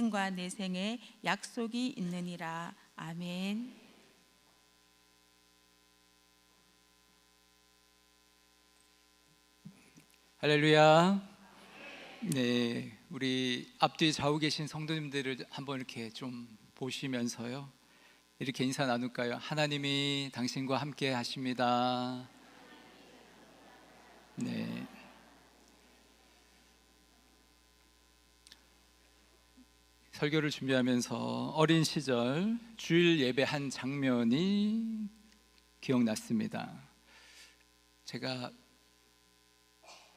생과 내 생에 약속이 있느니라. 아멘. 할렐루야. 네, 우리 앞뒤 좌우 계신 성도님들을 한번 이렇게 좀 보시면서요, 이렇게 인사 나눌까요? 하나님이 당신과 함께 하십니다. 네. 설교를 준비하면서 어린 시절 주일 예배 한 장면이 기억났습니다. 제가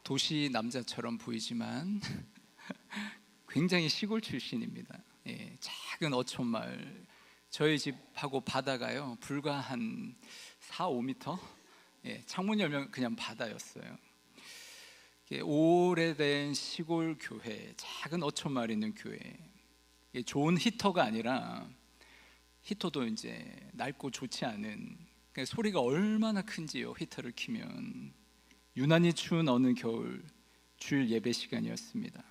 도시 남자처럼 보이지만 굉장히 시골 출신입니다. 예, 작은 어촌마을. 저희 집하고 바다가요 불과 한 4, 5m? 예, 창문 열면 그냥 바다였어요. 오래된 시골 교회, 작은 어촌마을에 있는 교회. 좋은 히터가 아니라, 히터도 이제 낡고 좋지 않은, 소리가 얼마나 큰지요. 히터를 키면 유난히 추운 어느 겨울 주일 예배 시간이었습니다.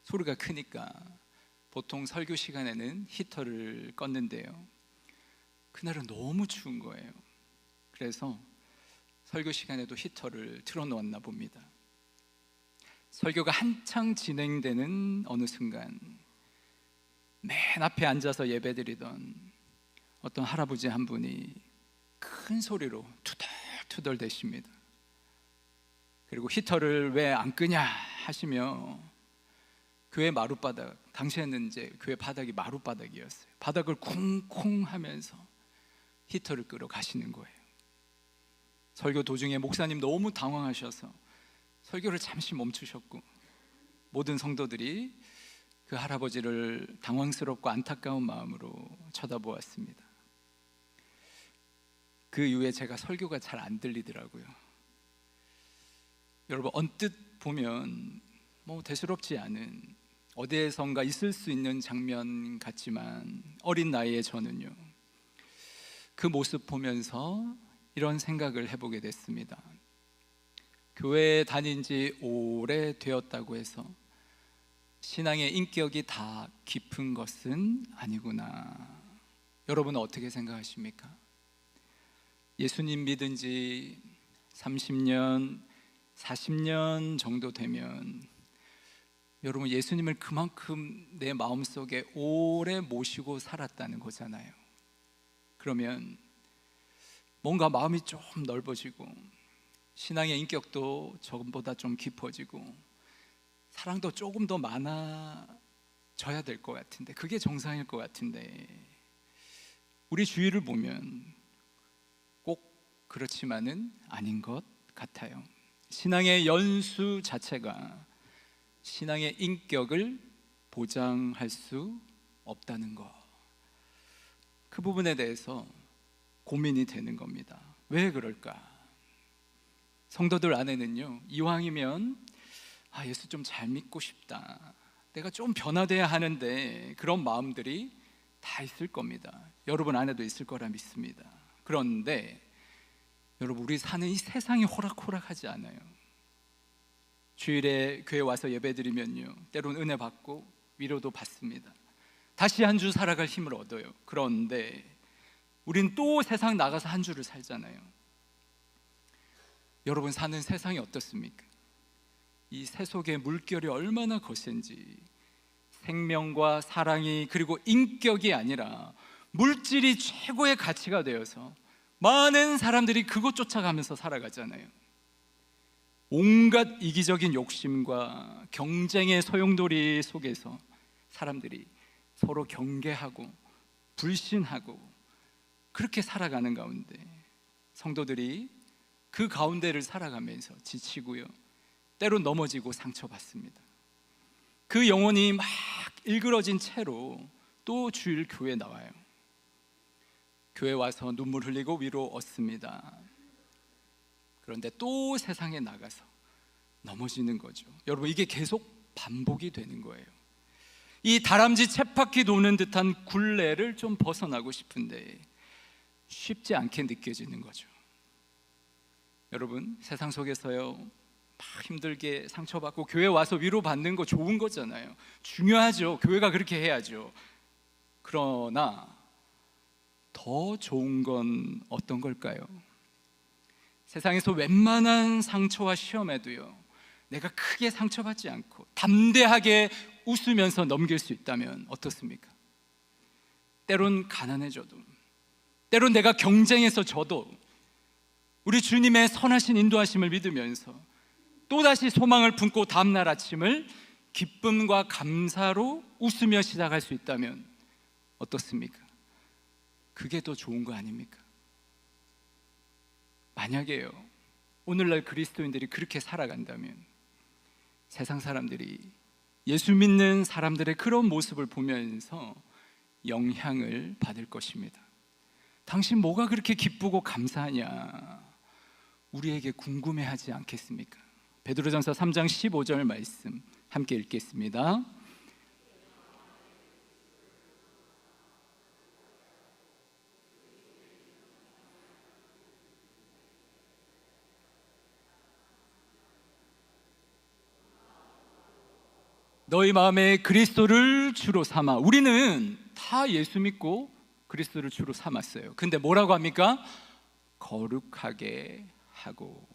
소리가 크니까 보통 설교 시간에는 히터를 껐는데요, 그날은 너무 추운 거예요. 그래서 설교 시간에도 히터를 틀어놓았나 봅니다. 설교가 한창 진행되는 어느 순간 맨 앞에 앉아서 예배드리던 어떤 할아버지 한 분이 큰 소리로 투덜투덜 대십니다. 그리고 히터를 왜 안 끄냐 하시며 교회 마룻바닥, 당시에는 이제 교회 바닥이 마룻바닥이었어요. 바닥을 쿵쿵 하면서 히터를 끄러 가시는 거예요. 설교 도중에 목사님 너무 당황하셔서 설교를 잠시 멈추셨고, 모든 성도들이 그 할아버지를 당황스럽고 안타까운 마음으로 쳐다보았습니다. 그 이후에 제가 설교가 잘 안 들리더라고요. 여러분, 언뜻 보면 대수롭지 않은, 어디에선가 있을 수 있는 장면 같지만 어린 나이에 저는요, 그 모습 보면서 이런 생각을 해보게 됐습니다. 교회에 다닌 지 오래 되었다고 해서 신앙의 인격이 다 깊은 것은 아니구나. 여러분은 어떻게 생각하십니까? 예수님 믿은 지 30년, 40년 정도 되면 여러분, 예수님을 그만큼 내 마음속에 오래 모시고 살았다는 거잖아요. 그러면 뭔가 마음이 좀 넓어지고, 신앙의 인격도 조금보다 좀 깊어지고, 사랑도 조금 더 많아져야 될 것 같은데, 그게 정상일 것 같은데, 우리 주위를 보면 꼭 그렇지만은 아닌 것 같아요. 신앙의 연수 자체가 신앙의 인격을 보장할 수 없다는 것, 그 부분에 대해서 고민이 되는 겁니다. 왜 그럴까? 성도들 안에는요, 이왕이면 예수 좀 잘 믿고 싶다, 내가 좀 변화돼야 하는데, 그런 마음들이 다 있을 겁니다. 여러분 안에도 있을 거라 믿습니다. 그런데 여러분, 우리 사는 이 세상이 호락호락하지 않아요. 주일에 교회 와서 예배드리면요, 때론 은혜 받고 위로도 받습니다. 다시 한 주 살아갈 힘을 얻어요. 그런데 우린 또 세상 나가서 한 주를 살잖아요. 여러분 사는 세상이 어떻습니까? 이 세속의 물결이 얼마나 거센지, 생명과 사랑이, 그리고 인격이 아니라 물질이 최고의 가치가 되어서 많은 사람들이 그것 쫓아가면서 살아가잖아요. 온갖 이기적인 욕심과 경쟁의 소용돌이 속에서 사람들이 서로 경계하고 불신하고 그렇게 살아가는 가운데, 성도들이 그 가운데를 살아가면서 지치고요, 때론 넘어지고 상처받습니다. 그 영혼이 막 일그러진 채로 또 주일 교회에 나와요. 교회 와서 눈물 흘리고 위로 얻습니다. 그런데 또 세상에 나가서 넘어지는 거죠. 여러분, 이게 계속 반복이 되는 거예요. 이 다람쥐 쳇바퀴 도는 듯한 굴레를 좀 벗어나고 싶은데 쉽지 않게 느껴지는 거죠. 여러분, 세상 속에서요, 막 힘들게 상처받고 교회 와서 위로받는 거 좋은 거잖아요. 중요하죠. 교회가 그렇게 해야죠. 그러나 더 좋은 건 어떤 걸까요? 세상에서 웬만한 상처와 시험에도요, 내가 크게 상처받지 않고 담대하게 웃으면서 넘길 수 있다면 어떻습니까? 때론 가난해져도, 때론 내가 경쟁에서 져도 우리 주님의 선하신 인도하심을 믿으면서 또다시 소망을 품고 다음날 아침을 기쁨과 감사로 웃으며 시작할 수 있다면 어떻습니까? 그게 더 좋은 거 아닙니까? 만약에요, 오늘날 그리스도인들이 그렇게 살아간다면 세상 사람들이 예수 믿는 사람들의 그런 모습을 보면서 영향을 받을 것입니다. 당신 뭐가 그렇게 기쁘고 감사하냐, 우리에게 궁금해하지 않겠습니까? 베드로전서 3장 15절 말씀 함께 읽겠습니다. 너희 마음에 그리스도를 주로 삼아. 우리는 다 예수 믿고 그리스도를 주로 삼았어요. 근데 뭐라고 합니까? 거룩하게 하고.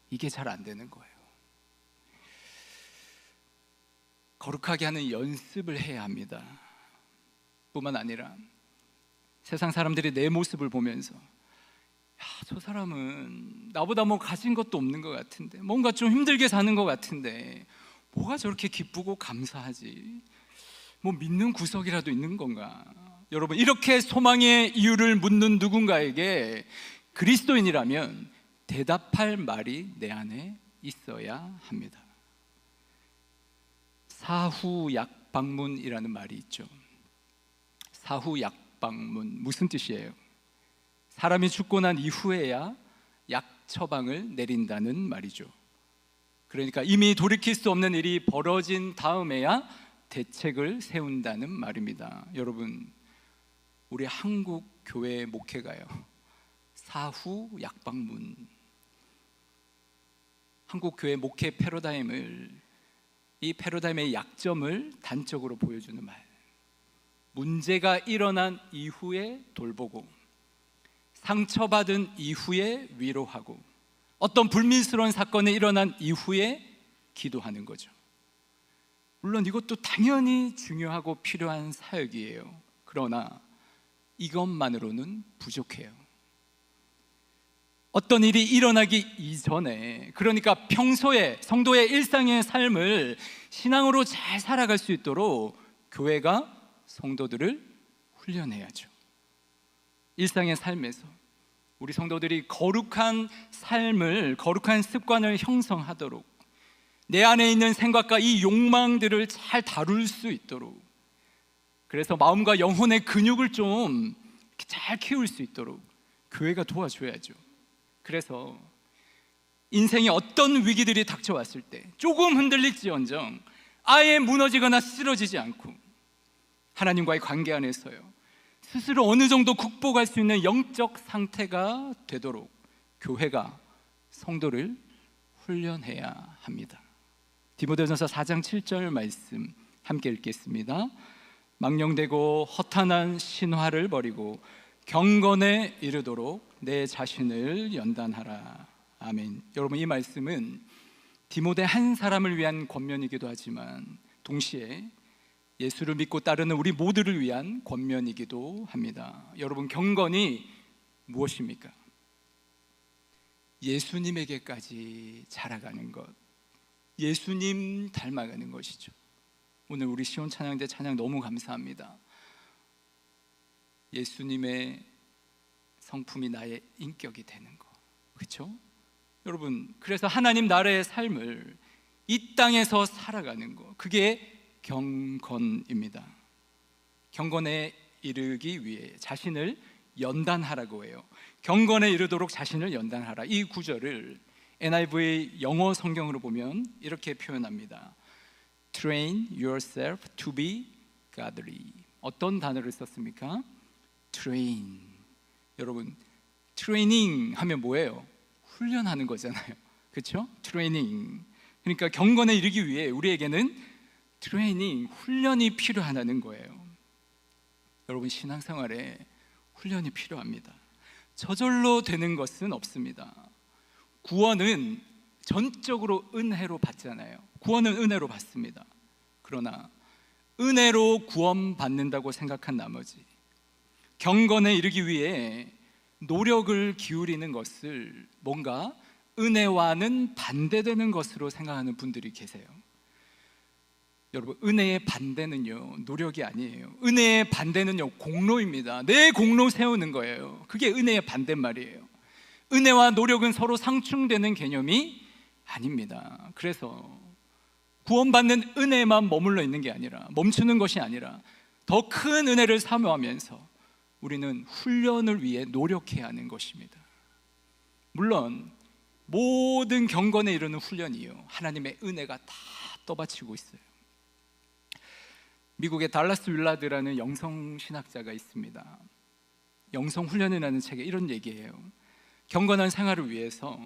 이게 잘 안 되는 거예요. 거룩하게 하는 연습을 해야 합니다. 뿐만 아니라 세상 사람들이 내 모습을 보면서, 야, 저 사람은 나보다 뭐 가진 것도 없는 것 같은데, 뭔가 좀 힘들게 사는 것 같은데 뭐가 저렇게 기쁘고 감사하지? 뭐 믿는 구석이라도 있는 건가? 여러분, 이렇게 소망의 이유를 묻는 누군가에게 그리스도인이라면 대답할 말이 내 안에 있어야 합니다. 사후약방문이라는 말이 있죠. 사후약방문, 무슨 뜻이에요? 사람이 죽고 난 이후에야 약 처방을 내린다는 말이죠. 그러니까 이미 돌이킬 수 없는 일이 벌어진 다음에야 대책을 세운다는 말입니다. 여러분, 우리 한국 교회 목회가요, 사후 약방문, 한국 교회 목회 패러다임을, 이 패러다임의 약점을 단적으로 보여주는 말. 문제가 일어난 이후에 돌보고, 상처받은 이후에 위로하고, 어떤 불미스러운 사건이 일어난 이후에 기도하는 거죠. 물론 이것도 당연히 중요하고 필요한 사역이에요. 그러나 이것만으로는 부족해요. 어떤 일이 일어나기 이전에, 그러니까 평소에 성도의 일상의 삶을 신앙으로 잘 살아갈 수 있도록 교회가 성도들을 훈련해야죠. 일상의 삶에서 우리 성도들이 거룩한 삶을, 거룩한 습관을 형성하도록, 내 안에 있는 생각과 이 욕망들을 잘 다룰 수 있도록, 그래서 마음과 영혼의 근육을 좀 잘 키울 수 있도록 교회가 도와줘야죠. 그래서 인생에 어떤 위기들이 닥쳐왔을 때 조금 흔들릴지언정 아예 무너지거나 쓰러지지 않고 하나님과의 관계 안에서요, 스스로 어느 정도 극복할 수 있는 영적 상태가 되도록 교회가 성도를 훈련해야 합니다. 디모데전서 4장 7절 말씀 함께 읽겠습니다. 망령되고 허탄한 신화를 버리고 경건에 이르도록 내 자신을 연단하라. 아멘. 여러분, 이 말씀은 디모데 한 사람을 위한 권면이기도 하지만 동시에 예수를 믿고 따르는 우리 모두를 위한 권면이기도 합니다. 여러분, 경건이 무엇입니까? 예수님에게까지 자라가는 것, 예수님 닮아가는 것이죠. 오늘 우리 시온 찬양대 찬양 너무 감사합니다. 예수님의 성품이 나의 인격이 되는 거, 그렇죠? 여러분, 그래서 하나님 나라의 삶을 이 땅에서 살아가는 거, 그게 경건입니다. 경건에 이르기 위해 자신을 연단하라고 해요. 경건에 이르도록 자신을 연단하라. 이 구절을 NIV 영어 성경으로 보면 이렇게 표현합니다. Train yourself to be godly. 어떤 단어를 썼습니까? Train. 여러분, 트레이닝 하면 뭐예요? 훈련하는 거잖아요. 그렇죠? 트레이닝. 그러니까 경건에 이르기 위해 우리에게는 트레이닝, 훈련이 필요하다는 거예요. 여러분, 신앙생활에 훈련이 필요합니다. 저절로 되는 것은 없습니다. 구원은 전적으로 은혜로 받잖아요. 구원은 은혜로 받습니다. 그러나 은혜로 구원받는다고 생각한 나머지 경건에 이르기 위해 노력을 기울이는 것을 뭔가 은혜와는 반대되는 것으로 생각하는 분들이 계세요. 여러분, 은혜의 반대는요, 노력이 아니에요. 은혜의 반대는요, 공로입니다. 내 공로 세우는 거예요. 그게 은혜의 반대말이에요. 은혜와 노력은 서로 상충되는 개념이 아닙니다. 그래서 구원받는 은혜만 머물러 있는 게 아니라, 멈추는 것이 아니라 더 큰 은혜를 사모하면서 우리는 훈련을 위해 노력해야 하는 것입니다. 물론 모든 경건에 이르는 훈련이요, 하나님의 은혜가 다 떠받치고 있어요. 미국의 달라스 윌라드라는 영성신학자가 있습니다. 영성훈련이라는 책에 이런 얘기예요. 경건한 생활을 위해서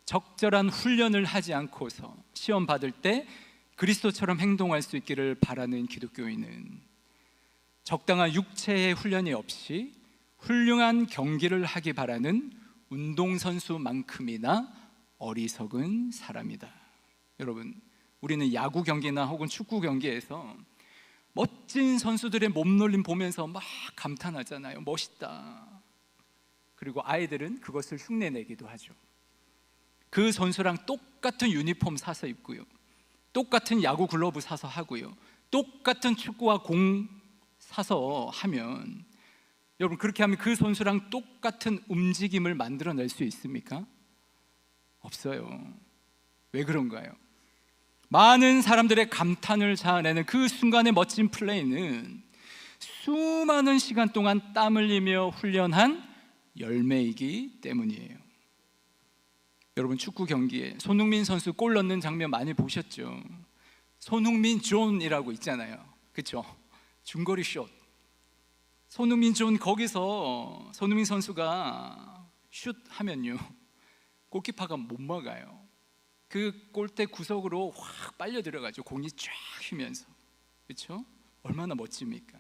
적절한 훈련을 하지 않고서 시험 받을 때 그리스도처럼 행동할 수 있기를 바라는 기독교인은 적당한 육체의 훈련이 없이 훌륭한 경기를 하기 바라는 운동선수만큼이나 어리석은 사람이다. 여러분, 우리는 야구 경기나 혹은 축구 경기에서 멋진 선수들의 몸놀림 보면서 막 감탄하잖아요. 멋있다. 그리고 아이들은 그것을 흉내내기도 하죠. 그 선수랑 똑같은 유니폼 사서 입고요, 똑같은 야구 글러브 사서 하고요, 똑같은 축구와 공 사서 하면, 여러분, 그렇게 하면 그 선수랑 똑같은 움직임을 만들어낼 수 있습니까? 없어요. 왜 그런가요? 많은 사람들의 감탄을 자아내는 그 순간의 멋진 플레이는 수많은 시간 동안 땀 흘리며 훈련한 열매이기 때문이에요. 여러분, 축구 경기에 손흥민 선수 골 넣는 장면 많이 보셨죠? 손흥민 존이라고 있잖아요. 그렇죠? 중거리 슛. 손흥민 존, 거기서 손흥민 선수가 슛 하면요, 골키퍼가 못 막아요. 그 골대 구석으로 확 빨려 들어가죠. 공이 쫙 휘면서. 그렇죠? 얼마나 멋집니까?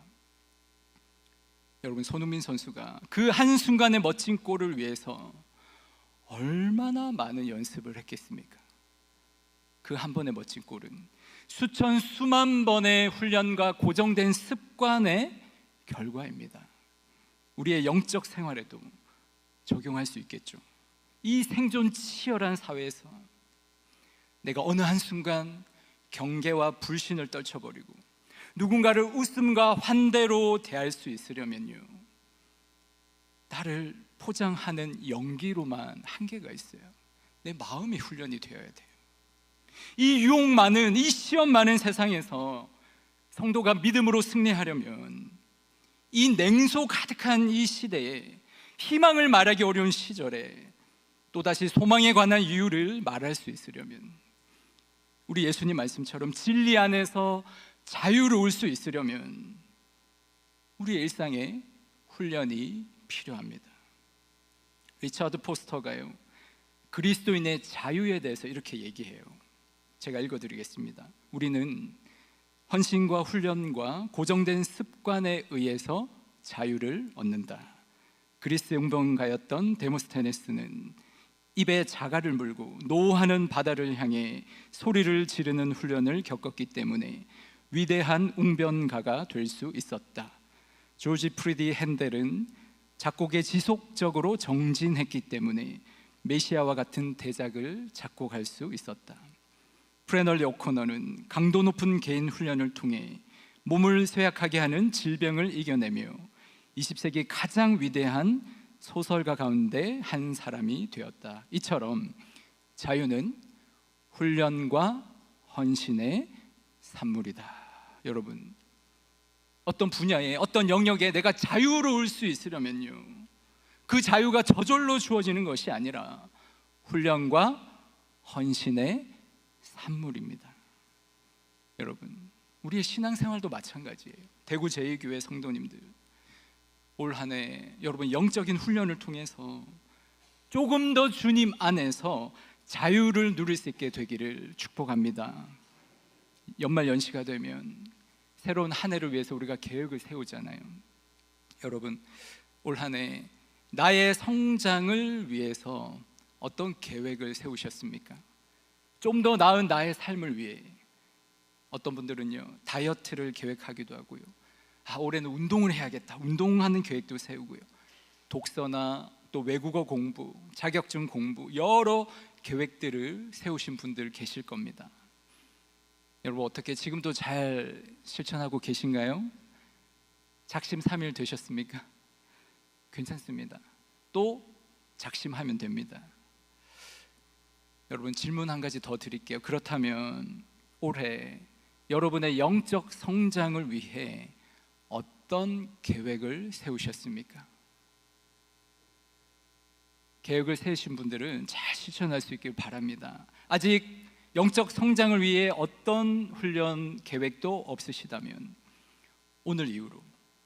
여러분, 손흥민 선수가 그 한순간의 멋진 골을 위해서 얼마나 많은 연습을 했겠습니까? 그 한 번의 멋진 골은 수천 수만 번의 훈련과 고정된 습관의 결과입니다. 우리의 영적 생활에도 적용할 수 있겠죠. 이 생존 치열한 사회에서 내가 어느 한순간 경계와 불신을 떨쳐버리고 누군가를 웃음과 환대로 대할 수 있으려면요, 나를 포장하는 연기로만 한계가 있어요. 내 마음이 훈련이 되어야 돼요. 이 유혹 많은, 이 시험 많은 세상에서 성도가 믿음으로 승리하려면, 이 냉소 가득한 이 시대에, 희망을 말하기 어려운 시절에 또다시 소망에 관한 이유를 말할 수 있으려면, 우리 예수님 말씀처럼 진리 안에서 자유로울 수 있으려면 우리의 일상에 훈련이 필요합니다. 리처드 포스터가요, 그리스도인의 자유에 대해서 이렇게 얘기해요. 제가 읽어드리겠습니다. 우리는 헌신과 훈련과 고정된 습관에 의해서 자유를 얻는다. 그리스 용병가였던 데모스테네스는 입에 자갈을 물고 노하는 바다를 향해 소리를 지르는 훈련을 겪었기 때문에 위대한 웅변가가 될 수 있었다. 조지 프리디 핸델은 작곡에 지속적으로 정진했기 때문에 메시아와 같은 대작을 작곡할 수 있었다. 프레널리 오코너는 강도 높은 개인 훈련을 통해 몸을 쇠약하게 하는 질병을 이겨내며 20세기 가장 위대한 소설가 가운데 한 사람이 되었다. 이처럼 자유는 훈련과 헌신의 산물이다. 여러분, 어떤 분야에, 어떤 영역에 내가 자유로울 수 있으려면요, 그 자유가 저절로 주어지는 것이 아니라 훈련과 헌신의 산물입니다. 여러분, 우리의 신앙생활도 마찬가지예요. 대구 제2교회 성도님들, 올 한 해 여러분 영적인 훈련을 통해서 조금 더 주님 안에서 자유를 누릴 수 있게 되기를 축복합니다. 연말 연시가 되면 새로운 한 해를 위해서 우리가 계획을 세우잖아요. 여러분, 올 한 해 나의 성장을 위해서 어떤 계획을 세우셨습니까? 좀 더 나은 나의 삶을 위해. 어떤 분들은요, 다이어트를 계획하기도 하고요. 올해는 운동을 해야겠다, 운동하는 계획도 세우고요. 독서나 또 외국어 공부, 자격증 공부, 여러 계획들을 세우신 분들 계실 겁니다. 여러분, 어떻게 지금도 잘 실천하고 계신가요? 작심삼일 되셨습니까? 괜찮습니다. 또 작심하면 됩니다. 여러분, 질문 한 가지 더 드릴게요. 그렇다면 올해 여러분의 영적 성장을 위해 어떤 계획을 세우셨습니까? 계획을 세우신 분들은 잘 실천할 수 있길 바랍니다. 아직 영적 성장을 위해 어떤 훈련 계획도 없으시다면 오늘 이후로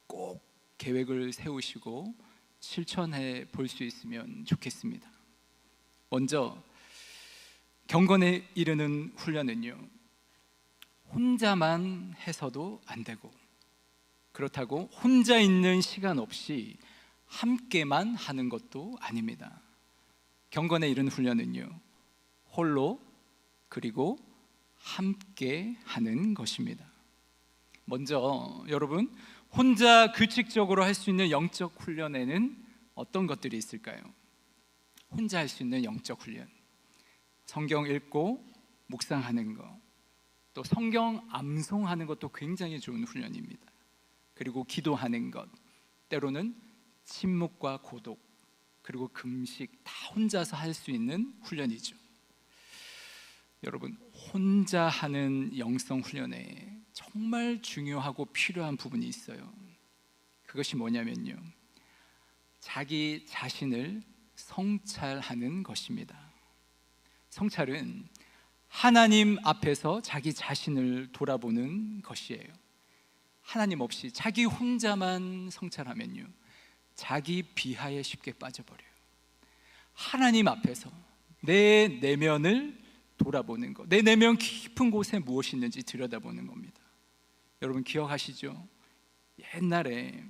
꼭 계획을 세우시고 실천해 볼 수 있으면 좋겠습니다. 먼저 경건에 이르는 훈련은요, 혼자만 해서도 안 되고, 그렇다고 혼자 있는 시간 없이 함께만 하는 것도 아닙니다. 경건에 이르는 훈련은요, 홀로 그리고 함께 하는 것입니다. 먼저 여러분, 혼자 규칙적으로 할 수 있는 영적 훈련에는 어떤 것들이 있을까요? 혼자 할 수 있는 영적 훈련, 성경 읽고 묵상하는 것, 또 성경 암송하는 것도 굉장히 좋은 훈련입니다. 그리고 기도하는 것, 때로는 침묵과 고독, 그리고 금식, 다 혼자서 할 수 있는 훈련이죠. 여러분, 혼자 하는 영성 훈련에 정말 중요하고 필요한 부분이 있어요. 그것이 뭐냐면요, 자기 자신을 성찰하는 것입니다. 성찰은 하나님 앞에서 자기 자신을 돌아보는 것이에요. 하나님 없이 자기 혼자만 성찰하면요, 자기 비하에 쉽게 빠져버려요. 하나님 앞에서 내 내면을 돌아보는 것, 내 내면 깊은 곳에 무엇이 있는지 들여다보는 겁니다. 여러분 기억하시죠? 옛날에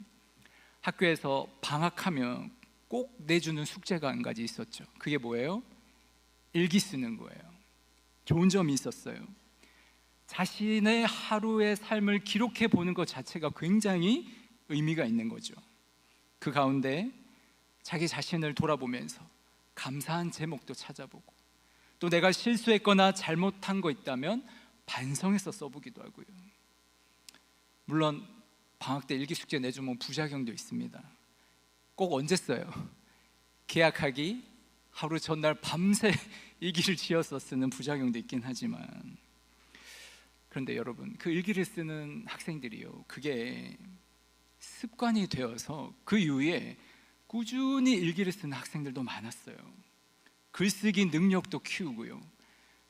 학교에서 방학하면 꼭 내주는 숙제가 한 가지 있었죠. 그게 뭐예요? 일기 쓰는 거예요. 좋은 점이 있었어요. 자신의 하루의 삶을 기록해 보는 것 자체가 굉장히 의미가 있는 거죠. 그 가운데 자기 자신을 돌아보면서 감사한 제목도 찾아보고, 또 내가 실수했거나 잘못한 거 있다면 반성해서 써보기도 하고요. 물론 방학 때 일기 숙제 내주면 부작용도 있습니다. 꼭 언제 써요? 계약하기 하루 전날 밤새 일기를 지어서 쓰는 부작용도 있긴 하지만, 그런데 여러분, 그 일기를 쓰는 학생들이요, 그게 습관이 되어서 그 이후에 꾸준히 일기를 쓰는 학생들도 많았어요. 글쓰기 능력도 키우고요,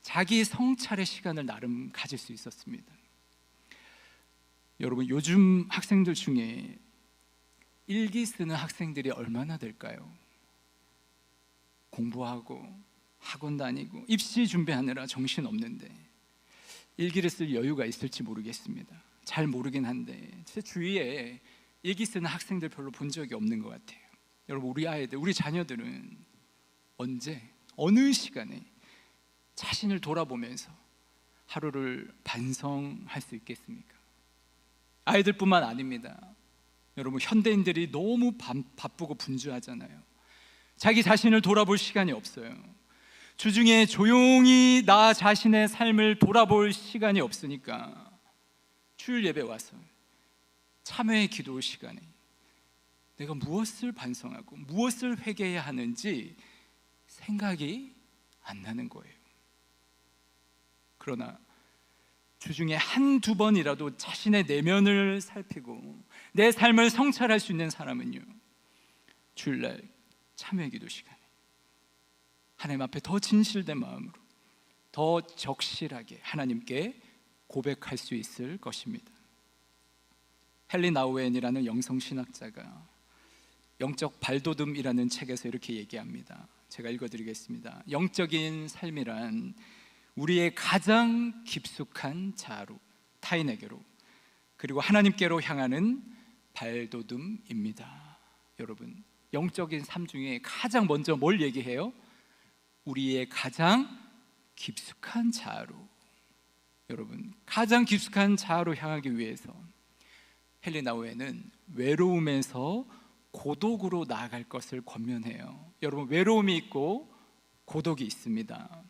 자기 성찰의 시간을 나름 가질 수 있었습니다. 여러분, 요즘 학생들 중에 일기 쓰는 학생들이 얼마나 될까요? 공부하고 학원 다니고 입시 준비하느라 정신없는데 일기를 쓸 여유가 있을지 모르겠습니다. 잘 모르긴 한데 제 주위에 일기 쓰는 학생들 별로 본 적이 없는 것 같아요. 여러분, 우리 아이들, 우리 자녀들은 언제, 어느 시간에 자신을 돌아보면서 하루를 반성할 수 있겠습니까? 아이들뿐만 아닙니다. 여러분, 현대인들이 너무 바쁘고 분주하잖아요. 자기 자신을 돌아볼 시간이 없어요. 주중에 조용히 나 자신의 삶을 돌아볼 시간이 없으니까 주일 예배 와서 참회의 기도 시간에 내가 무엇을 반성하고 무엇을 회개해야 하는지 생각이 안 나는 거예요. 그러나 주중에 한두 번이라도 자신의 내면을 살피고 내 삶을 성찰할 수 있는 사람은요, 주일날 참회기도 시간에 하나님 앞에 더 진실된 마음으로, 더 적실하게 하나님께 고백할 수 있을 것입니다. 헨리 나우엔이라는 영성신학자가 영적 발돋움이라는 책에서 이렇게 얘기합니다. 제가 읽어드리겠습니다. 영적인 삶이란 우리의 가장 깊숙한 자아로, 타인에게로, 그리고 하나님께로 향하는 발돋움입니다. 여러분, 영적인 삶 중에 가장 먼저 뭘 얘기해요? 우리의 가장 깊숙한 자아로. 여러분, 가장 깊숙한 자아로 향하기 위해서 헬리나오에는 외로움에서 고독으로 나아갈 것을 권면해요. 여러분, 외로움이 있고 고독이 있습니다.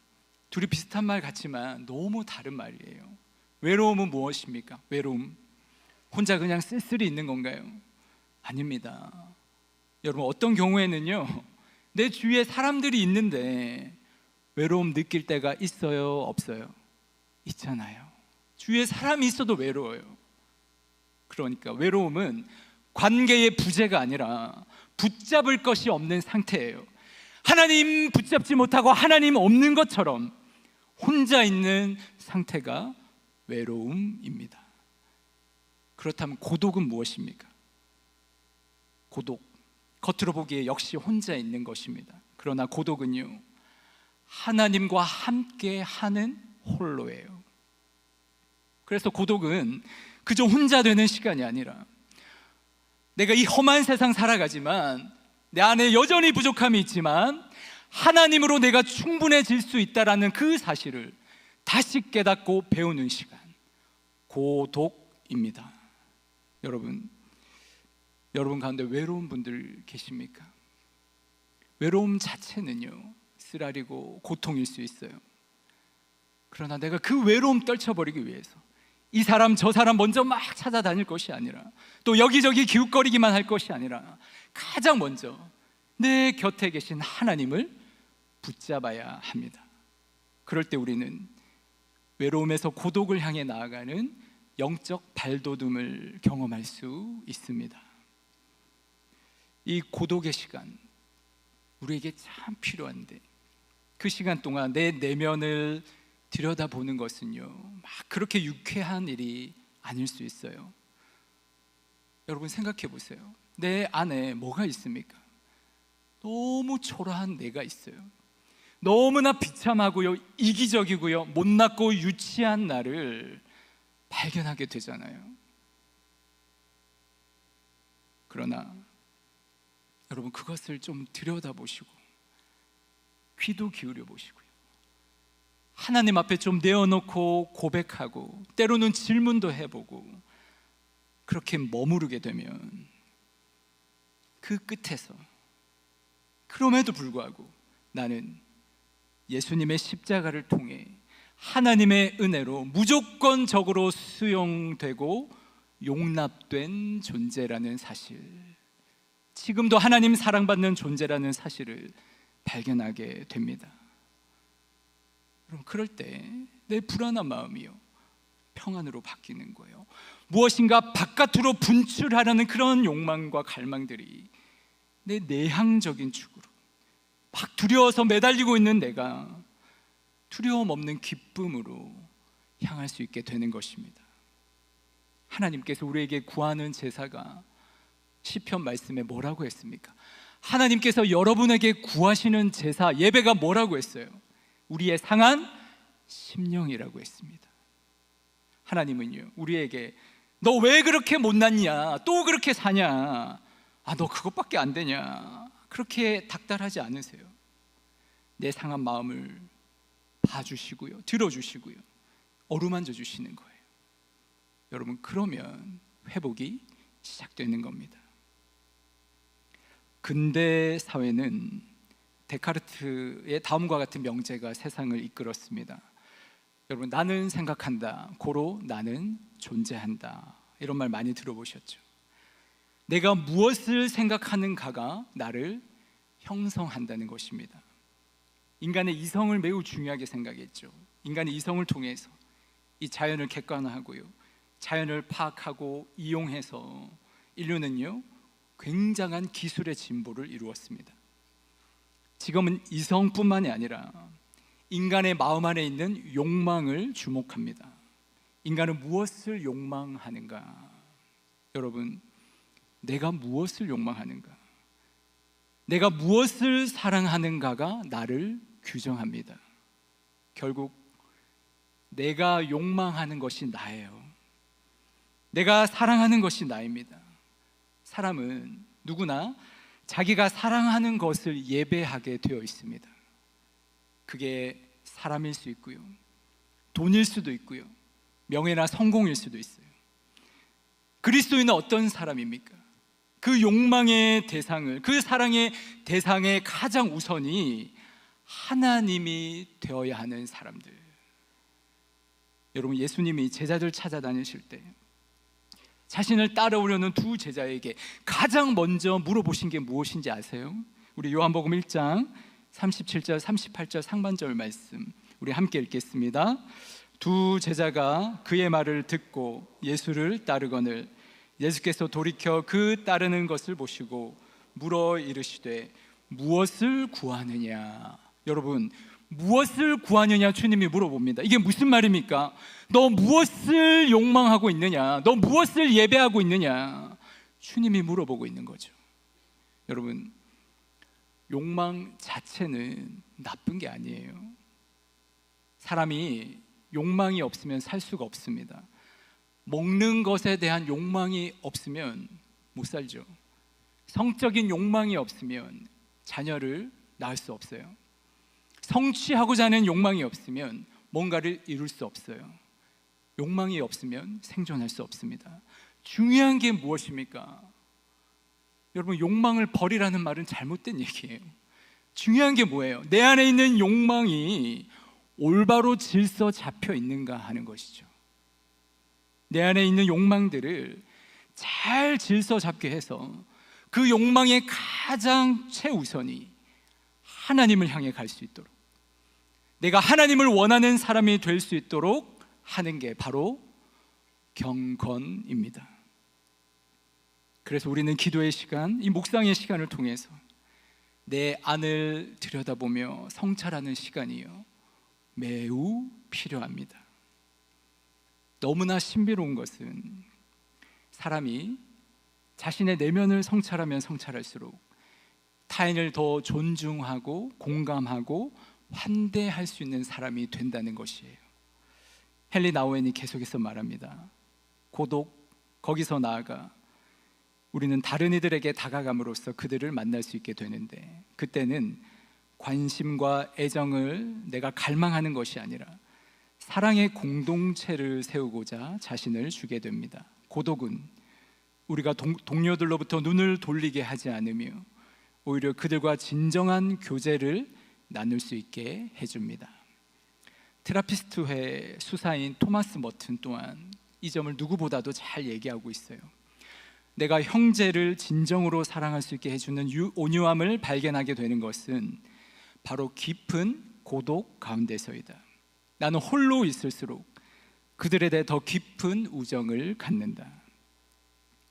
둘이 비슷한 말 같지만 너무 다른 말이에요. 외로움은 무엇입니까? 외로움, 혼자 그냥 쓸쓸히 있는 건가요? 아닙니다. 여러분, 어떤 경우에는요, 내 주위에 사람들이 있는데 외로움 느낄 때가 있어요, 없어요? 있잖아요. 주위에 사람이 있어도 외로워요. 그러니까 외로움은 관계의 부재가 아니라 붙잡을 것이 없는 상태예요. 하나님 붙잡지 못하고 하나님 없는 것처럼 혼자 있는 상태가 외로움입니다. 그렇다면 고독은 무엇입니까? 고독, 겉으로 보기에 역시 혼자 있는 것입니다. 그러나 고독은요, 하나님과 함께 하는 홀로예요. 그래서 고독은 그저 혼자 되는 시간이 아니라 내가 이 험한 세상 살아가지만 내 안에 여전히 부족함이 있지만 하나님으로 내가 충분해질 수 있다라는 그 사실을 다시 깨닫고 배우는 시간, 고독입니다. 여러분 가운데 외로운 분들 계십니까? 외로움 자체는요, 쓰라리고 고통일 수 있어요. 그러나 내가 그 외로움 떨쳐버리기 위해서 이 사람 저 사람 먼저 막 찾아다닐 것이 아니라, 또 여기저기 기웃거리기만 할 것이 아니라 가장 먼저 내 곁에 계신 하나님을 붙잡아야 합니다. 그럴 때 우리는 외로움에서 고독을 향해 나아가는 영적 발돋움을 경험할 수 있습니다. 이 고독의 시간, 우리에게 참 필요한데 그 시간 동안 내 내면을 들여다보는 것은요, 막 그렇게 유쾌한 일이 아닐 수 있어요. 여러분 생각해 보세요. 내 안에 뭐가 있습니까? 너무 초라한 내가 있어요. 너무나 비참하고요, 이기적이고요, 못났고 유치한 나를 발견하게 되잖아요. 그러나 여러분, 그것을 좀 들여다보시고 귀도 기울여 보시고요, 하나님 앞에 좀 내어놓고 고백하고 때로는 질문도 해보고 그렇게 머무르게 되면 그 끝에서 그럼에도 불구하고 나는 예수님의 십자가를 통해 하나님의 은혜로 무조건적으로 수용되고 용납된 존재라는 사실, 지금도 하나님 사랑받는 존재라는 사실을 발견하게 됩니다. 그럼 그럴 때 내 불안한 마음이요, 평안으로 바뀌는 거예요. 무엇인가 바깥으로 분출하려는 그런 욕망과 갈망들이 내 내향적인 축으로 막 두려워서 매달리고 있는 내가 두려움 없는 기쁨으로 향할 수 있게 되는 것입니다. 하나님께서 우리에게 구하는 제사가 시편 말씀에 뭐라고 했습니까? 하나님께서 여러분에게 구하시는 제사, 예배가 뭐라고 했어요? 우리의 상한 심령이라고 했습니다. 하나님은요, 우리에게 너 왜 그렇게 못났냐, 또 그렇게 사냐, 너 그것밖에 안 되냐, 그렇게 닥달하지 않으세요. 내 상한 마음을 봐주시고요, 들어주시고요, 어루만져 주시는 거예요. 여러분, 그러면 회복이 시작되는 겁니다. 근대 사회는 데카르트의 다음과 같은 명제가 세상을 이끌었습니다. 여러분, 나는 생각한다, 고로 나는 존재한다, 이런 말 많이 들어보셨죠? 내가 무엇을 생각하는가가 나를 형성한다는 것입니다. 인간의 이성을 매우 중요하게 생각했죠. 인간의 이성을 통해서 이 자연을 객관화하고요, 자연을 파악하고 이용해서 인류는요, 굉장한 기술의 진보를 이루었습니다. 지금은 이성뿐만이 아니라 인간의 마음 안에 있는 욕망을 주목합니다. 인간은 무엇을 욕망하는가? 여러분, 내가 무엇을 욕망하는가? 내가 무엇을 사랑하는가가 나를 규정합니다. 결국 내가 욕망하는 것이 나예요. 내가 사랑하는 것이 나입니다. 사람은 누구나 자기가 사랑하는 것을 예배하게 되어 있습니다. 그게 사람일 수 있고요, 돈일 수도 있고요, 명예나 성공일 수도 있어요. 그리스도인은 어떤 사람입니까? 그 욕망의 대상을, 그 사랑의 대상의 가장 우선이 하나님이 되어야 하는 사람들. 여러분, 예수님이 제자들 찾아다니실 때 자신을 따라오려는 두 제자에게 가장 먼저 물어보신 게 무엇인지 아세요? 우리 요한복음 1장 37절 38절 상반절 말씀 우리 함께 읽겠습니다. 두 제자가 그의 말을 듣고 예수를 따르거늘 예수께서 돌이켜 그 따르는 것을 보시고 물어 이르시되 무엇을 구하느냐. 여러분, 무엇을 구하느냐 주님이 물어봅니다. 이게 무슨 말입니까? 너 무엇을 욕망하고 있느냐? 너 무엇을 예배하고 있느냐? 주님이 물어보고 있는 거죠. 여러분, 욕망 자체는 나쁜 게 아니에요. 사람이 욕망이 없으면 살 수가 없습니다. 먹는 것에 대한 욕망이 없으면 못 살죠. 성적인 욕망이 없으면 자녀를 낳을 수 없어요. 성취하고자 하는 욕망이 없으면 뭔가를 이룰 수 없어요. 욕망이 없으면 생존할 수 없습니다. 중요한 게 무엇입니까? 여러분, 욕망을 버리라는 말은 잘못된 얘기예요. 중요한 게 뭐예요? 내 안에 있는 욕망이 올바로 질서 잡혀 있는가 하는 것이죠. 내 안에 있는 욕망들을 잘 질서 잡게 해서 그 욕망의 가장 최우선이 하나님을 향해 갈 수 있도록, 내가 하나님을 원하는 사람이 될 수 있도록 하는 게 바로 경건입니다. 그래서 우리는 기도의 시간, 이 묵상의 시간을 통해서 내 안을 들여다보며 성찰하는 시간이요, 매우 필요합니다. 너무나 신비로운 것은 사람이 자신의 내면을 성찰하면 성찰할수록 타인을 더 존중하고 공감하고 환대할 수 있는 사람이 된다는 것이에요. 헨리 나우엔이 계속해서 말합니다. 고독, 거기서 나아가 우리는 다른 이들에게 다가감으로써 그들을 만날 수 있게 되는데, 그때는 관심과 애정을 내가 갈망하는 것이 아니라 사랑의 공동체를 세우고자 자신을 주게 됩니다. 고독은 우리가 동료들로부터 눈을 돌리게 하지 않으며 오히려 그들과 진정한 교제를 나눌 수 있게 해줍니다. 트라피스트회 수사인 토마스 머튼 또한 이 점을 누구보다도 잘 얘기하고 있어요. 내가 형제를 진정으로 사랑할 수 있게 해주는 온유함을 발견하게 되는 것은 바로 깊은 고독 가운데서이다. 나는 홀로 있을수록 그들에 대해 더 깊은 우정을 갖는다.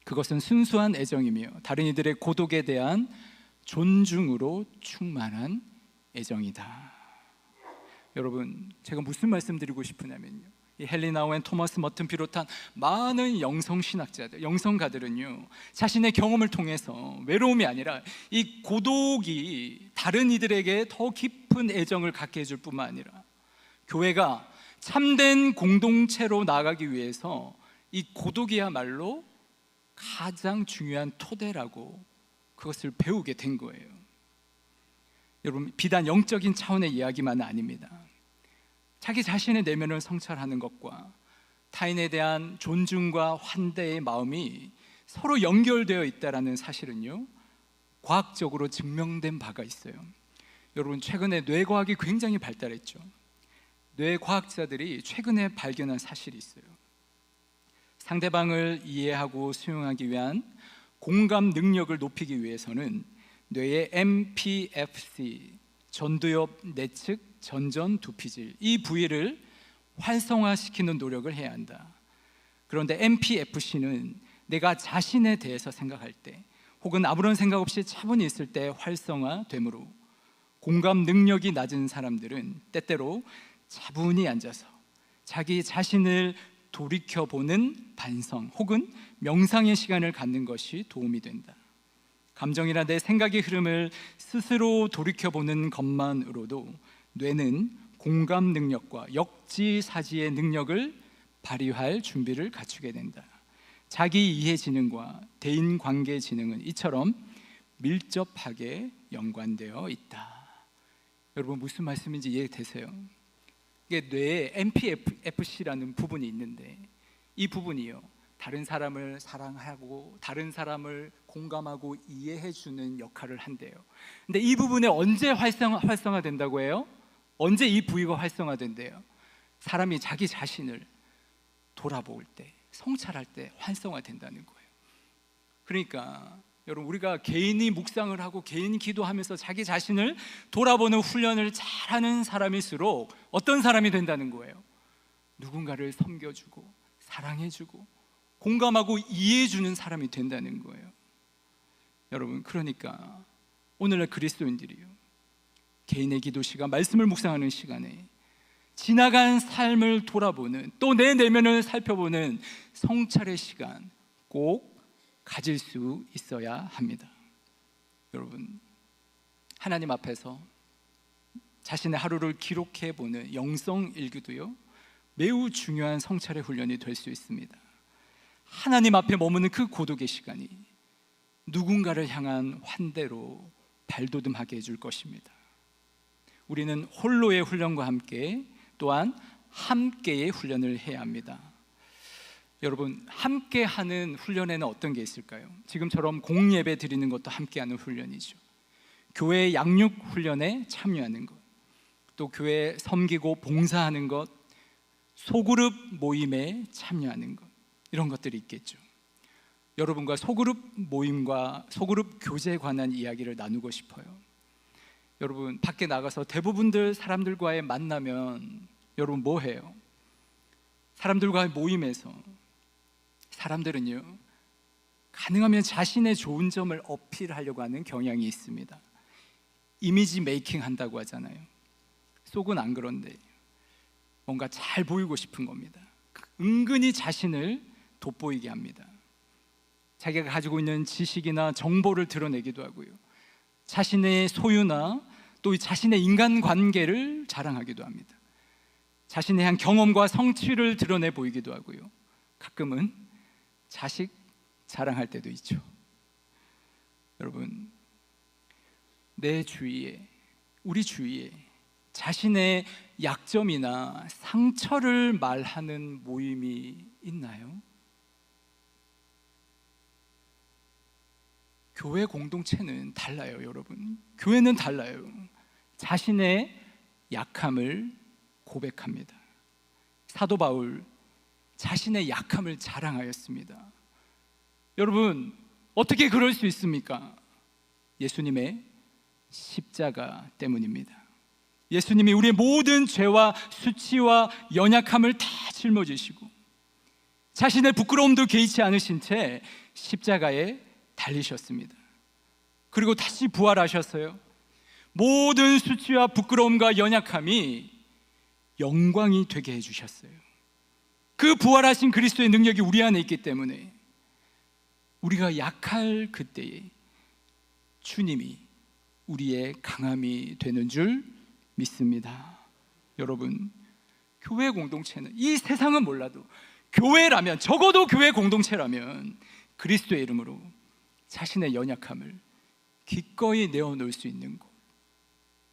그것은 순수한 애정이며 다른 이들의 고독에 대한 존중으로 충만한 애정이다. 여러분, 제가 무슨 말씀드리고 싶으냐면요, 이 헨리 나우엔, 토마스 머튼 비롯한 많은 영성신학자들, 영성가들은요, 자신의 경험을 통해서 외로움이 아니라 이 고독이 다른 이들에게 더 깊은 애정을 갖게 해줄 뿐만 아니라 교회가 참된 공동체로 나아가기 위해서 이 고독이야말로 가장 중요한 토대라고 그것을 배우게 된 거예요. 여러분, 비단 영적인 차원의 이야기만은 아닙니다. 자기 자신의 내면을 성찰하는 것과 타인에 대한 존중과 환대의 마음이 서로 연결되어 있다는 사실은요, 과학적으로 증명된 바가 있어요. 여러분, 최근에 뇌과학이 굉장히 발달했죠. 뇌과학자들이 최근에 발견한 사실이 있어요. 상대방을 이해하고 수용하기 위한 공감 능력을 높이기 위해서는 뇌의 MPFC, 전두엽 내측 전전두피질, 이 부위를 활성화시키는 노력을 해야 한다. 그런데 MPFC는 내가 자신에 대해서 생각할 때 혹은 아무런 생각 없이 차분히 있을 때 활성화되므로 공감 능력이 낮은 사람들은 때때로 차분히 앉아서 자기 자신을 돌이켜보는 반성 혹은 명상의 시간을 갖는 것이 도움이 된다. 감정이나 내 생각의 흐름을 스스로 돌이켜보는 것만으로도 뇌는 공감 능력과 역지사지의 능력을 발휘할 준비를 갖추게 된다. 자기 이해 지능과 대인관계 지능은 이처럼 밀접하게 연관되어 있다. 여러분, 무슨 말씀인지 이해되세요? 이게 뇌에 MPFC라는 부분이 있는데, 이 부분이요, 다른 사람을 사랑하고 다른 사람을 공감하고 이해해주는 역할을 한대요. 근데 이 부분에 언제 활성화된다고 해요? 언제 이 부위가 활성화된대요? 사람이 자기 자신을 돌아볼 때, 성찰할 때 활성화된다는 거예요. 그러니까 여러분, 우리가 개인이 묵상을 하고 개인 기도하면서 자기 자신을 돌아보는 훈련을 잘하는 사람일수록 어떤 사람이 된다는 거예요? 누군가를 섬겨주고 사랑해주고 공감하고 이해해주는 사람이 된다는 거예요. 여러분, 그러니까 오늘날 그리스도인들이요, 개인의 기도 시간, 말씀을 묵상하는 시간에 지나간 삶을 돌아보는, 또 내 내면을 살펴보는 성찰의 시간 꼭 가질 수 있어야 합니다. 여러분, 하나님 앞에서 자신의 하루를 기록해보는 영성 일기도요, 매우 중요한 성찰의 훈련이 될 수 있습니다. 하나님 앞에 머무는 그 고독의 시간이 누군가를 향한 환대로 발돋움하게 해줄 것입니다. 우리는 홀로의 훈련과 함께 또한 함께의 훈련을 해야 합니다. 여러분, 함께하는 훈련에는 어떤 게 있을까요? 지금처럼 공예배 드리는 것도 함께하는 훈련이죠. 교회 양육 훈련에 참여하는 것, 또 교회 섬기고 봉사하는 것, 소그룹 모임에 참여하는 것, 이런 것들이 있겠죠. 여러분과 소그룹 모임과 소그룹 교제에 관한 이야기를 나누고 싶어요. 여러분, 밖에 나가서 대부분들 사람들과의 만나면 여러분 뭐 해요? 사람들과의 모임에서 사람들은요, 가능하면 자신의 좋은 점을 어필하려고 하는 경향이 있습니다. 이미지 메이킹 한다고 하잖아요. 속은 안 그런데 뭔가 잘 보이고 싶은 겁니다. 은근히 자신을 돋보이게 합니다. 자기가 가지고 있는 지식이나 정보를 드러내기도 하고요, 자신의 소유나 또 자신의 인간관계를 자랑하기도 합니다. 자신의 한 경험과 성취를 드러내 보이기도 하고요, 가끔은 자식 자랑할 때도 있죠. 여러분, 내 주위에, 우리 주위에 자신의 약점이나 상처를 말하는 모임이 있나요? 교회 공동체는 달라요, 여러분. 교회는 달라요. 자신의 약함을 고백합니다. 사도 바울, 자신의 약함을 자랑하였습니다. 여러분, 어떻게 그럴 수 있습니까? 예수님의 십자가 때문입니다. 예수님이 우리의 모든 죄와 수치와 연약함을 다 짊어지시고 자신의 부끄러움도 개의치 않으신 채 십자가에 달리셨습니다. 그리고 다시 부활하셨어요. 모든 수치와 부끄러움과 연약함이 영광이 되게 해주셨어요. 그 부활하신 그리스도의 능력이 우리 안에 있기 때문에 우리가 약할 그때에 주님이 우리의 강함이 되는 줄 믿습니다. 여러분, 교회 공동체는, 이 세상은 몰라도 교회라면, 적어도 교회 공동체라면 그리스도의 이름으로 자신의 연약함을 기꺼이 내어놓을 수 있는 곳,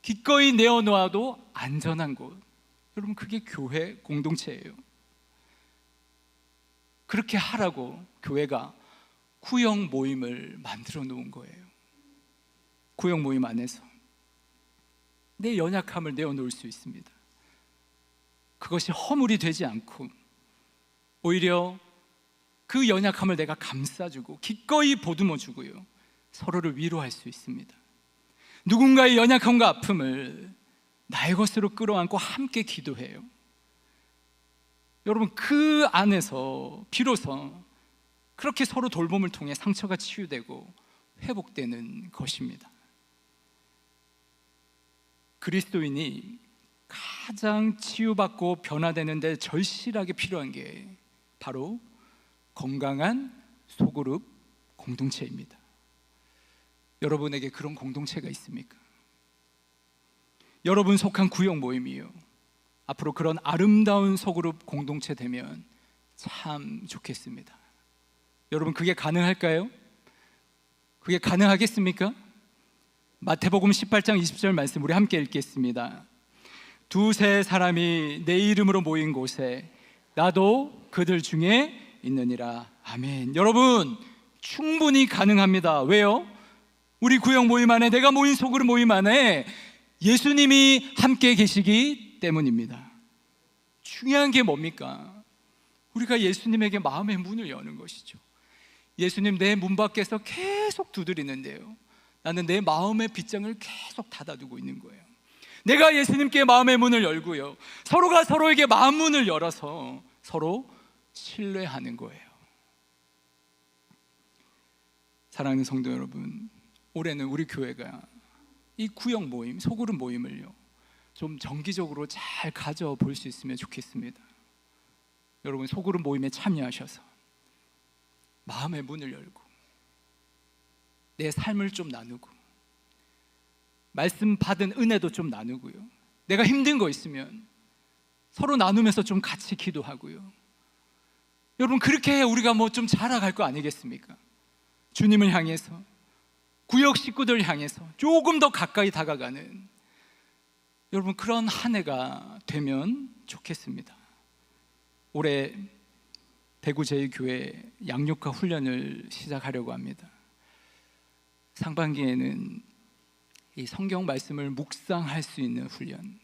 기꺼이 내어놓아도 안전한 곳, 여러분, 그게 교회 공동체예요. 그렇게 하라고 교회가 구역 모임을 만들어 놓은 거예요. 구역 모임 안에서 내 연약함을 내어놓을 수 있습니다. 그것이 허물이 되지 않고 오히려 그 연약함을 내가 감싸주고 기꺼이 보듬어주고요, 서로를 위로할 수 있습니다. 누군가의 연약함과 아픔을 나의 것으로 끌어안고 함께 기도해요. 여러분, 그 안에서 비로소 그렇게 서로 돌봄을 통해 상처가 치유되고 회복되는 것입니다. 그리스도인이 가장 치유받고 변화되는 데 절실하게 필요한 게 바로 건강한 소그룹 공동체입니다. 여러분에게 그런 공동체가 있습니까? 여러분 속한 구역 모임이요, 앞으로 그런 아름다운 소그룹 공동체 되면 참 좋겠습니다. 여러분, 그게 가능할까요? 그게 가능하겠습니까? 마태복음 18장 20절 말씀 우리 함께 읽겠습니다. 두세 사람이 내 이름으로 모인 곳에 나도 그들 중에 있느니라. 아멘. 여러분, 충분히 가능합니다. 왜요? 우리 구역 모임 안에, 내가 모인 소그룹 모임 안에 예수님이 함께 계시기 때문입니다. 중요한 게 뭡니까? 우리가 예수님에게 마음의 문을 여는 것이죠. 예수님, 내 문 밖에서 계속 두드리는데요, 나는 내 마음의 빗장을 계속 닫아두고 있는 거예요. 내가 예수님께 마음의 문을 열고요, 서로가 서로에게 마음 문을 열어서 서로 신뢰하는 거예요. 사랑하는 성도 여러분, 올해는 우리 교회가 이 구역 모임, 소그룹 모임을요, 좀 정기적으로 잘 가져볼 수 있으면 좋겠습니다. 여러분, 소그룹 모임에 참여하셔서 마음의 문을 열고 내 삶을 좀 나누고 말씀 받은 은혜도 좀 나누고요, 내가 힘든 거 있으면 서로 나누면서 좀 같이 기도하고요. 여러분, 그렇게 우리가 뭐 좀 자라갈 거 아니겠습니까? 주님을 향해서, 구역 식구들 향해서 조금 더 가까이 다가가는, 여러분, 그런 한 해가 되면 좋겠습니다. 올해 대구 제2교회 양육과 훈련을 시작하려고 합니다. 상반기에는 이 성경 말씀을 묵상할 수 있는 훈련,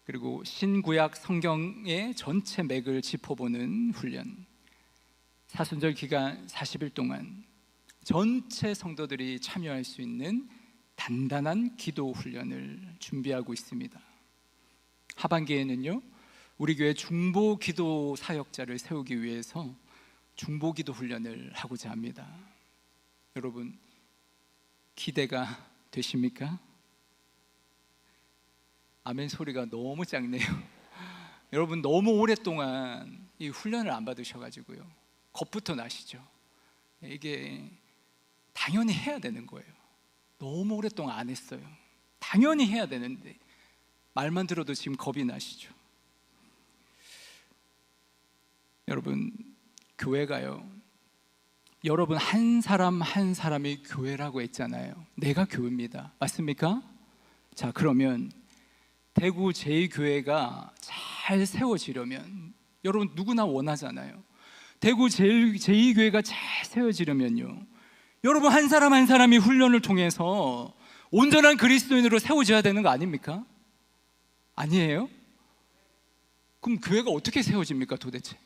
그리고 신구약 성경의 전체 맥을 짚어보는 훈련, 사순절 기간 40일 동안 전체 성도들이 참여할 수 있는 단단한 기도 훈련을 준비하고 있습니다. 하반기에는요, 우리 교회 중보 기도 사역자를 세우기 위해서 중보 기도 훈련을 하고자 합니다. 여러분, 기대가 되십니까? 아멘 소리가 너무 작네요. 여러분, 너무 오랫동안 이 훈련을 안 받으셔가지고요, 겁부터 나시죠? 이게 당연히 해야 되는 거예요. 너무 오랫동안 안 했어요. 당연히 해야 되는데 말만 들어도 지금 겁이 나시죠? 여러분, 교회가요, 여러분 한 사람 한 사람이 교회라고 했잖아요. 내가 교회입니다. 맞습니까? 자, 그러면 대구 제2교회가 잘 세워지려면, 여러분 누구나 원하잖아요. 대구 제2교회가 잘 세워지려면요, 여러분 한 사람 한 사람이 훈련을 통해서 온전한 그리스도인으로 세워져야 되는 거 아닙니까? 아니에요? 그럼 교회가 어떻게 세워집니까 도대체?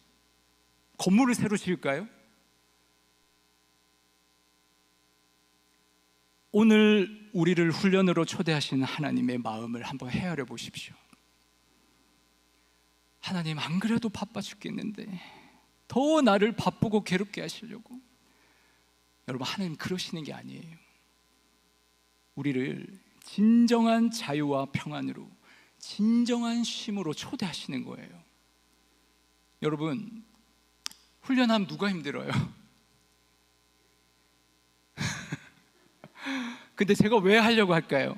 건물을 새로 지을까요? 오늘 우리를 훈련으로 초대하신 하나님의 마음을 한번 헤아려 보십시오. 하나님, 안 그래도 바빠 죽겠는데 더 나를 바쁘고 괴롭게 하시려고. 여러분, 하나님 그러시는 게 아니에요. 우리를 진정한 자유와 평안으로, 진정한 쉼으로 초대하시는 거예요. 여러분, 훈련하면 누가 힘들어요? 근데 제가 왜 하려고 할까요?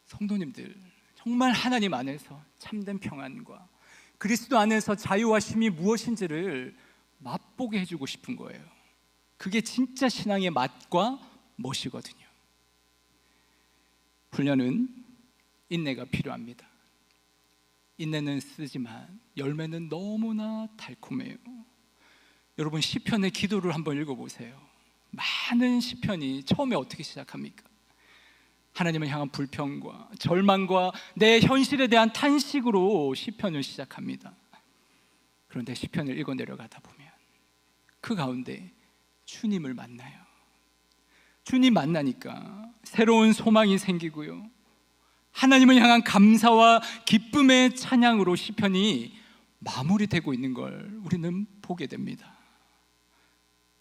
성도님들, 정말 하나님 안에서 참된 평안과 그리스도 안에서 자유와 쉼이 무엇인지를 맛보게 해주고 싶은 거예요. 그게 진짜 신앙의 맛과 멋이거든요. 훈련은 인내가 필요합니다. 인내는 쓰지만 열매는 너무나 달콤해요. 여러분, 시편의 기도를 한번 읽어보세요. 많은 시편이 처음에 어떻게 시작합니까? 하나님을 향한 불평과 절망과 내 현실에 대한 탄식으로 시편을 시작합니다. 그런데 시편을 읽어 내려가다 보면 그 가운데 주님을 만나요. 주님 만나니까 새로운 소망이 생기고요, 하나님을 향한 감사와 기쁨의 찬양으로 시편이 마무리되고 있는 걸 우리는 보게 됩니다.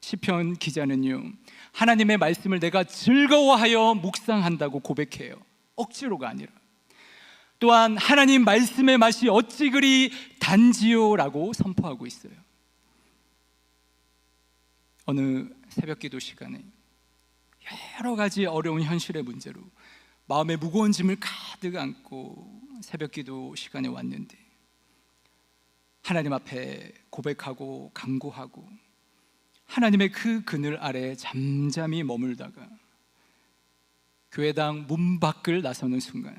시편 기자는요, 하나님의 말씀을 내가 즐거워하여 묵상한다고 고백해요. 억지로가 아니라. 또한 하나님 말씀의 맛이 어찌 그리 단지요라고 선포하고 있어요. 어느 새벽 기도 시간에 여러 가지 어려운 현실의 문제로 마음에 무거운 짐을 가득 안고 새벽기도 시간에 왔는데 하나님 앞에 고백하고 간구하고 하나님의 그 그늘 아래 잠잠히 머물다가 교회당 문 밖을 나서는 순간